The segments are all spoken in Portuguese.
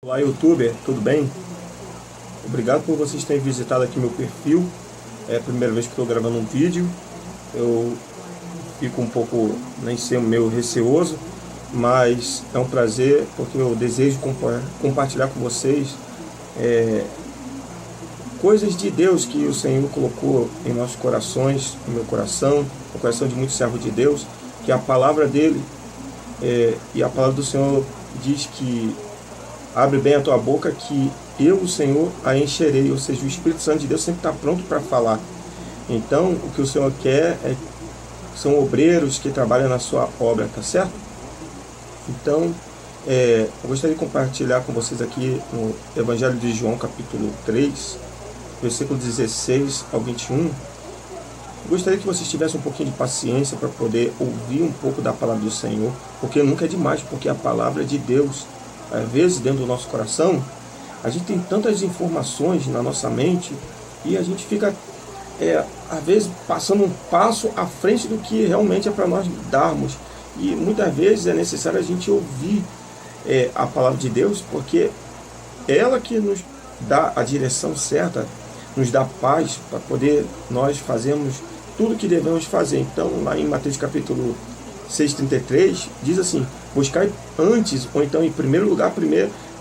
Olá, youtuber, tudo bem? Obrigado por vocês terem visitado aqui meu perfil. É a primeira vez que estou gravando um vídeo. Eu fico um pouco, nem sei, meio receoso, mas é um prazer porque eu desejo compartilhar com vocês coisas de Deus que o Senhor colocou em nossos corações, no meu coração, no coração de muitos servos de Deus, que a palavra dele e a palavra do Senhor diz que abre bem a tua boca que eu, o Senhor, a encherei. Ou seja, o Espírito Santo de Deus sempre está pronto para falar. Então, o que o Senhor quer são obreiros que trabalham na sua obra, tá certo? Então, eu gostaria de compartilhar com vocês aqui no Evangelho de João, capítulo 3, versículo 16 ao 21. Eu gostaria que vocês tivessem um pouquinho de paciência para poder ouvir um pouco da palavra do Senhor, porque nunca é demais, porque a palavra é de Deus. Às vezes, dentro do nosso coração, a gente tem tantas informações na nossa mente e a gente fica, às vezes, passando um passo à frente do que realmente é para nós darmos. E muitas vezes é necessário a gente ouvir a palavra de Deus, porque é ela que nos dá a direção certa, nos dá paz para poder nós fazermos tudo o que devemos fazer. Então, lá em Mateus capítulo 6,33, diz assim: buscai antes, ou então em primeiro lugar,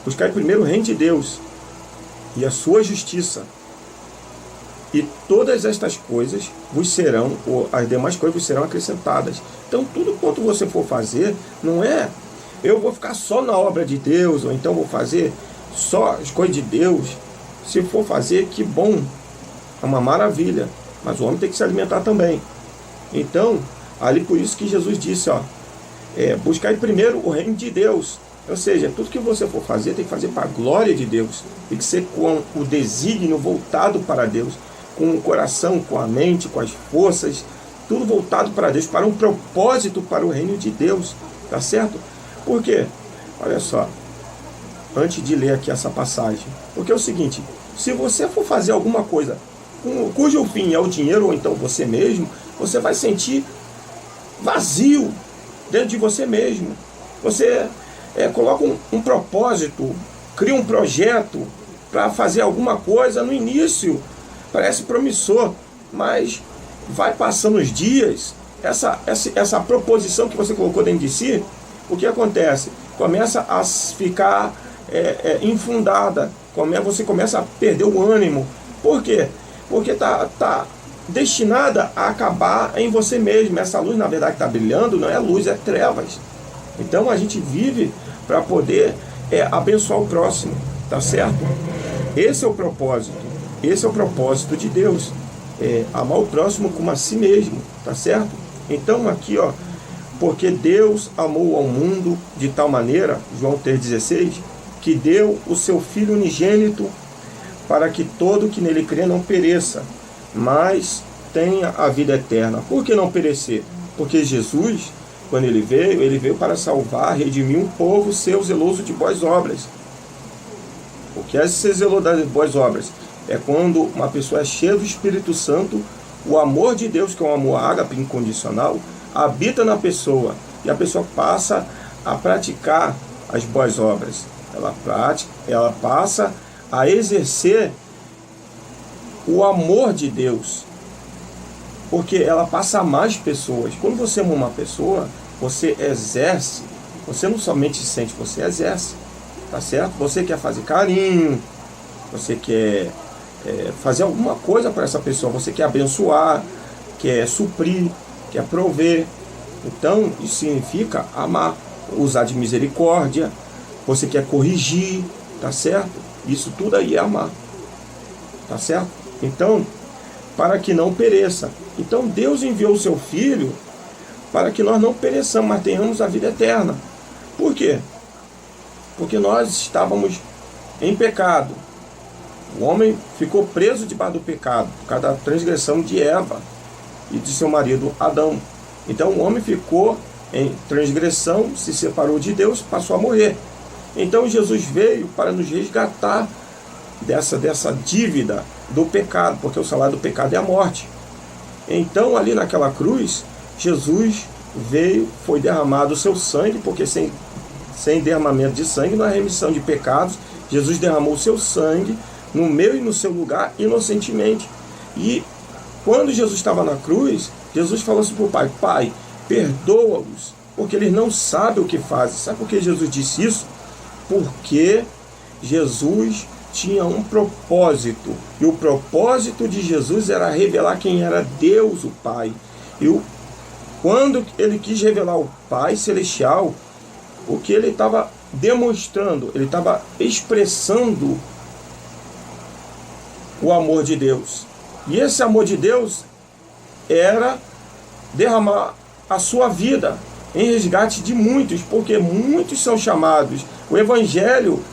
buscai primeiro o reino de Deus e a sua justiça, e todas estas coisas vos serão, ou as demais coisas vos serão acrescentadas. Então, tudo quanto você for fazer, não é eu vou ficar só na obra de Deus, ou então vou fazer só as coisas de Deus. Se for fazer, que bom, é uma maravilha, mas o homem tem que se alimentar também. Então, ali por isso que Jesus disse, buscai primeiro o reino de Deus. Ou seja, tudo que você for fazer, tem que fazer para a glória de Deus. Tem que ser com o desígnio voltado para Deus, com o coração, com a mente, com as forças, tudo voltado para Deus, para um propósito para o reino de Deus. Tá certo? Por quê? Olha só, antes de ler aqui essa passagem, porque é o seguinte: se você for fazer alguma coisa cujo fim é o dinheiro, ou então você mesmo, você vai sentir vazio dentro de você mesmo. Você coloca um propósito, cria um projeto para fazer alguma coisa. No início parece promissor, mas vai passando os dias, essa proposição que você colocou dentro de si, o que acontece? Começa a ficar infundada, você começa a perder o ânimo. Por quê? Porque está destinada a acabar em você mesmo. Essa luz, na verdade, que está brilhando, não é luz, é trevas. Então a gente vive para poder abençoar o próximo, tá certo? Esse é o propósito de Deus, amar o próximo como a si mesmo, tá certo? Então aqui, porque Deus amou ao mundo de tal maneira, João 3,16, que deu o seu Filho unigênito, para que todo que nele crê não pereça, mas tenha a vida eterna. Por que não perecer? Porque Jesus, quando ele veio para salvar, redimir um povo seu zeloso de boas obras. O que é ser zeloso das boas obras? É quando uma pessoa é cheia do Espírito Santo, o amor de Deus, que é um amor ágape incondicional, habita na pessoa, e a pessoa passa a praticar as boas obras. Ela passa a exercer o amor de Deus, porque ela passa a amar as pessoas. Quando você ama uma pessoa, você exerce, você não somente sente, você exerce, tá certo? Você quer fazer carinho, você quer fazer alguma coisa para essa pessoa, você quer abençoar, quer suprir, quer prover. Então, isso significa amar, usar de misericórdia, você quer corrigir, tá certo? Isso tudo aí é amar, tá certo? Então, para que não pereça. Então, Deus enviou o seu Filho para que nós não pereçamos, mas tenhamos a vida eterna. Por quê? Porque nós estávamos em pecado. O homem ficou preso debaixo do pecado, por causa da transgressão de Eva e de seu marido Adão. Então o homem ficou em transgressão, se separou de Deus, passou a morrer. Então Jesus veio para nos resgatar dessa dívida do pecado, porque o salário do pecado é a morte. Então ali naquela cruz, Jesus veio, foi derramado o seu sangue, porque sem sem derramamento de sangue não há remissão de pecados. Jesus derramou o seu sangue no meu e no seu lugar inocentemente. E quando Jesus estava na cruz, Jesus falou assim para o Pai: Pai, perdoa-os, porque eles não sabem o que fazem. Sabe por que Jesus disse isso? Porque Jesus tinha um propósito, e o propósito de Jesus era revelar quem era Deus, o Pai. E quando ele quis revelar o Pai Celestial, o que ele estava demonstrando, ele estava expressando o amor de Deus. E esse amor de Deus era derramar a sua vida em resgate de muitos, porque muitos são chamados. O Evangelho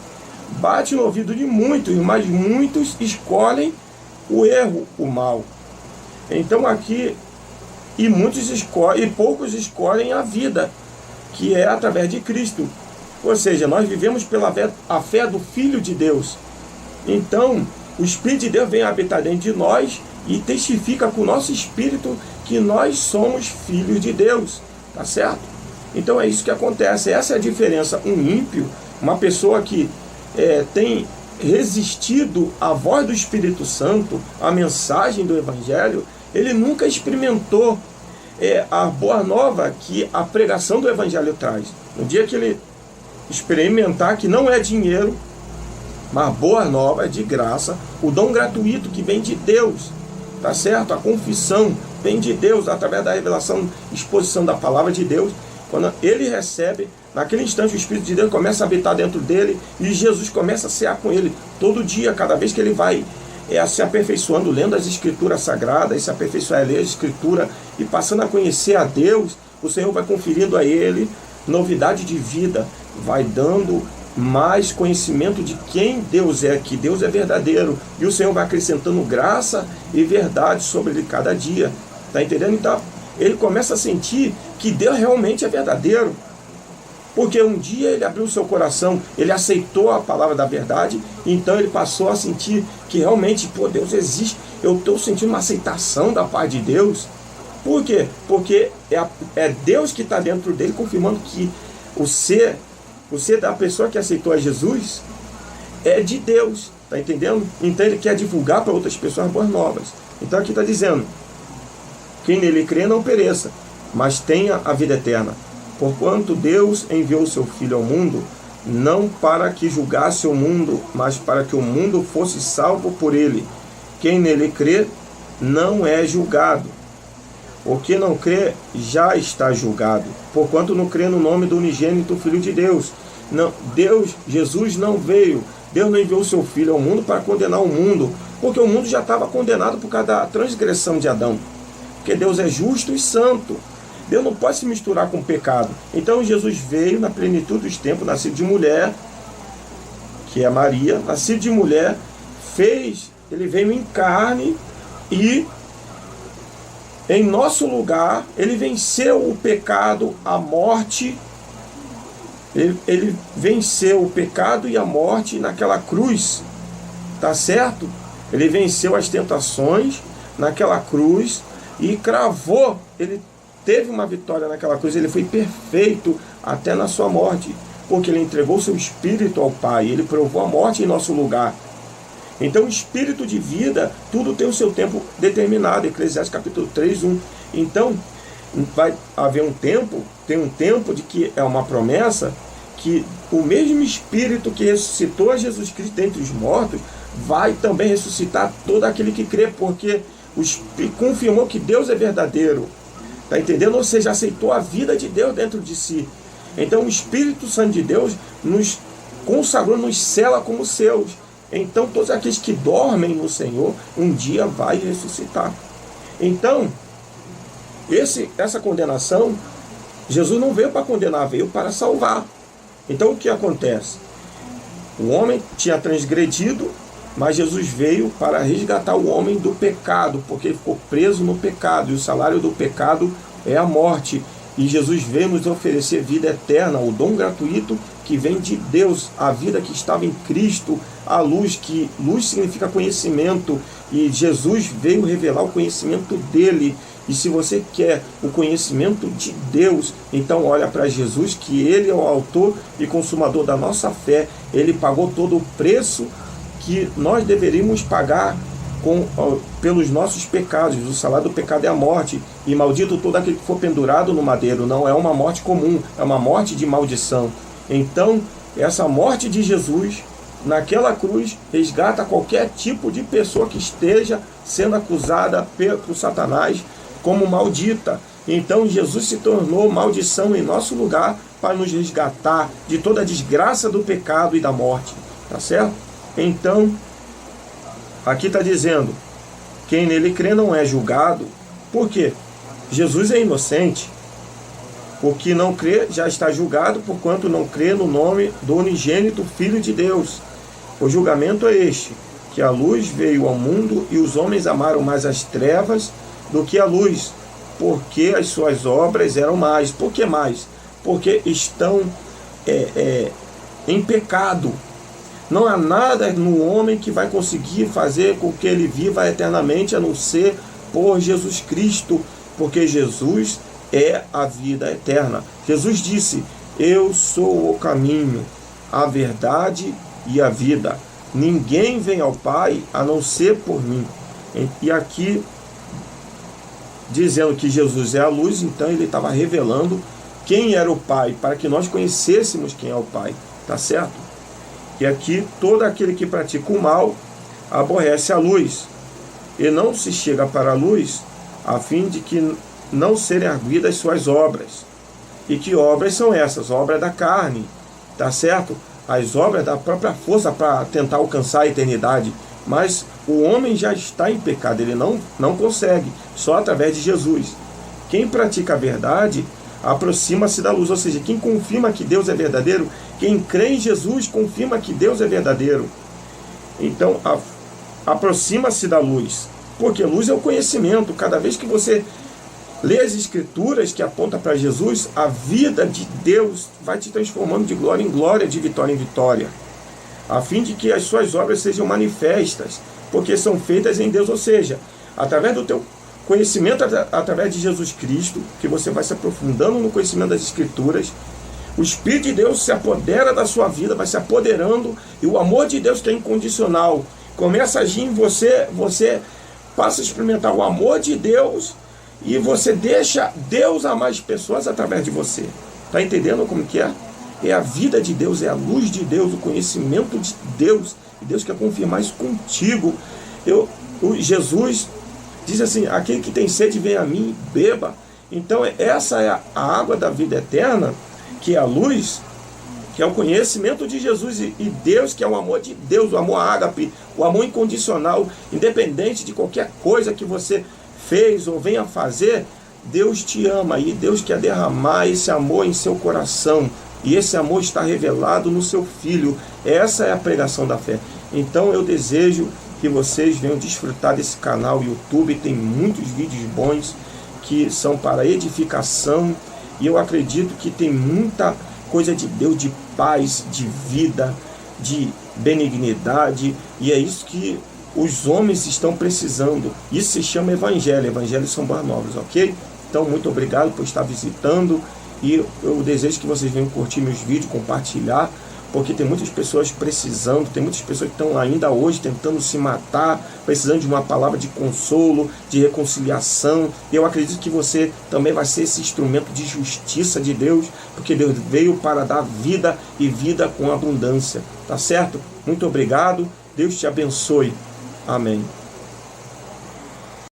bate no ouvido de muitos, mas muitos escolhem o erro, o mal. Então aqui, e poucos escolhem a vida, que é através de Cristo. Ou seja, nós vivemos pela fé do Filho de Deus. Então, o Espírito de Deus vem habitar dentro de nós e testifica com o nosso espírito que nós somos filhos de Deus. Tá certo? Então é isso que acontece. Essa é a diferença. Um ímpio, uma pessoa que tem resistido à voz do Espírito Santo, à mensagem do Evangelho, ele nunca experimentou a boa nova que a pregação do Evangelho traz. No dia que ele experimentar que não é dinheiro, mas boa nova, é de graça, o dom gratuito que vem de Deus, tá certo? A confissão vem de Deus, através da revelação, exposição da palavra de Deus. Quando ele recebe, naquele instante o Espírito de Deus começa a habitar dentro dele e Jesus começa a cear com ele. Todo dia, cada vez que ele vai se aperfeiçoando, lendo as Escrituras Sagradas, se aperfeiçoar a ler a Escritura e passando a conhecer a Deus, o Senhor vai conferindo a ele novidade de vida, vai dando mais conhecimento de quem Deus é, que Deus é verdadeiro, e o Senhor vai acrescentando graça e verdade sobre ele cada dia. Tá entendendo? Então, ele começa a sentir que Deus realmente é verdadeiro. Porque um dia ele abriu o seu coração, ele aceitou a palavra da verdade, então ele passou a sentir que realmente, Deus existe. Eu estou sentindo uma aceitação da paz de Deus. Por quê? Porque é Deus que está dentro dele, confirmando que o ser da pessoa que aceitou a Jesus é de Deus. Está entendendo? Então ele quer divulgar para outras pessoas boas novas. Então aqui está dizendo: quem nele crê não pereça, mas tenha a vida eterna. Porquanto Deus enviou o seu Filho ao mundo, não para que julgasse o mundo, mas para que o mundo fosse salvo por ele. Quem nele crê não é julgado. O que não crê já está julgado, porquanto não crê no nome do unigênito Filho de Deus. Não, Jesus não veio, Deus não enviou o seu Filho ao mundo para condenar o mundo, porque o mundo já estava condenado por causa da transgressão de Adão. Porque Deus é justo e santo. Deus não pode se misturar com o pecado. Então Jesus veio na plenitude dos tempos, nascido de mulher, que é Maria, nascido de mulher, ele veio em carne e em nosso lugar, ele venceu o pecado, a morte. Ele venceu o pecado e a morte naquela cruz. Tá certo? Ele venceu as tentações naquela cruz e cravou. Ele teve uma vitória naquela cruz. Ele foi perfeito até na sua morte, porque ele entregou seu espírito ao Pai. Ele provou a morte em nosso lugar. Então, o espírito de vida, tudo tem o seu tempo determinado. Eclesiastes capítulo 3, 1. Então, vai haver tem um tempo de que é uma promessa, que o mesmo Espírito que ressuscitou a Jesus Cristo dentre os mortos, vai também ressuscitar todo aquele que crê, porque confirmou que Deus é verdadeiro. Está entendendo? Ou seja, aceitou a vida de Deus dentro de si. Então, o Espírito Santo de Deus nos consagrou, nos sela como seus. Então, todos aqueles que dormem no Senhor, um dia vai ressuscitar. Então, essa condenação, Jesus não veio para condenar, veio para salvar. Então, o que acontece? O homem tinha transgredido, mas Jesus veio para resgatar o homem do pecado, porque ele ficou preso no pecado, e o salário do pecado é a morte. E Jesus veio nos oferecer vida eterna, o dom gratuito que vem de Deus, a vida que estava em Cristo, a luz, luz significa conhecimento, e Jesus veio revelar o conhecimento dele, E se você quer o conhecimento de Deus, então olha para Jesus, que Ele é o autor e consumador da nossa fé. Ele pagou todo o preço que nós deveríamos pagar pelos nossos pecados. O salário do pecado é a morte, e maldito todo aquele que for pendurado no madeiro. Não é uma morte comum, é uma morte de maldição. Então, essa morte de Jesus naquela cruz resgata qualquer tipo de pessoa que esteja sendo acusada por Satanás como maldita. Então Jesus se tornou maldição em nosso lugar para nos resgatar de toda a desgraça do pecado e da morte, tá certo? Então, aqui está dizendo, quem nele crê não é julgado. Por quê? Jesus é inocente. O que não crê já está julgado, porquanto não crê no nome do unigênito Filho de Deus. O julgamento é este, que a luz veio ao mundo e os homens amaram mais as trevas do que a luz, porque as suas obras eram más. Por que mais? Porque estão em pecado. Não há nada no homem que vai conseguir fazer com que ele viva eternamente, a não ser por Jesus Cristo, porque Jesus é a vida eterna. Jesus disse, eu sou o caminho, a verdade e a vida. Ninguém vem ao Pai a não ser por mim. E aqui, dizendo que Jesus é a luz, então ele estava revelando quem era o Pai, para que nós conhecêssemos quem é o Pai, tá certo? E aqui, todo aquele que pratica o mal aborrece a luz, e não se chega para a luz, a fim de que não serem arguidas suas obras. E que obras são essas? Obras da carne, tá certo? As obras da própria força para tentar alcançar a eternidade. Mas o homem já está em pecado, ele não consegue, só através de Jesus. Quem pratica a verdade aproxima-se da luz, ou seja, quem confirma que Deus é verdadeiro, quem crê em Jesus confirma que Deus é verdadeiro. Então, aproxima-se da luz, porque luz é o conhecimento. Cada vez que você lê as Escrituras que apontam para Jesus, a vida de Deus vai te transformando de glória em glória, de vitória em vitória, a fim de que as suas obras sejam manifestas, porque são feitas em Deus, ou seja, através do teu conhecimento, através de Jesus Cristo, que você vai se aprofundando no conhecimento das Escrituras, o Espírito de Deus se apodera da sua vida, vai se apoderando, e o amor de Deus, que é incondicional, começa a agir em você, você passa a experimentar o amor de Deus, e você deixa Deus amar as pessoas através de você. Está entendendo como que é? É a vida de Deus, é a luz de Deus, o conhecimento de Deus. E Deus quer confirmar isso contigo. Jesus diz assim, aquele que tem sede, vem a mim e beba. Então essa é a água da vida eterna, que é a luz, que é o conhecimento de Jesus. E Deus, que é o amor de Deus, o amor ágape, o amor incondicional, independente de qualquer coisa que você fez ou venha fazer, Deus te ama e Deus quer derramar esse amor em seu coração, e esse amor está revelado no seu Filho. Essa é a pregação da fé. Então eu desejo que vocês venham desfrutar desse canal YouTube. Tem muitos vídeos bons que são para edificação, e eu acredito que tem muita coisa de Deus, de paz, de vida, de benignidade, e é isso que os homens estão precisando. Isso se chama Evangelho. Evangelho são boas novas, ok? Então, muito obrigado por estar visitando. E eu desejo que vocês venham curtir meus vídeos, compartilhar, porque tem muitas pessoas precisando, tem muitas pessoas que estão ainda hoje tentando se matar, precisando de uma palavra de consolo, de reconciliação. E eu acredito que você também vai ser esse instrumento de justiça de Deus, porque Deus veio para dar vida e vida com abundância. Tá certo? Muito obrigado. Deus te abençoe. Amém.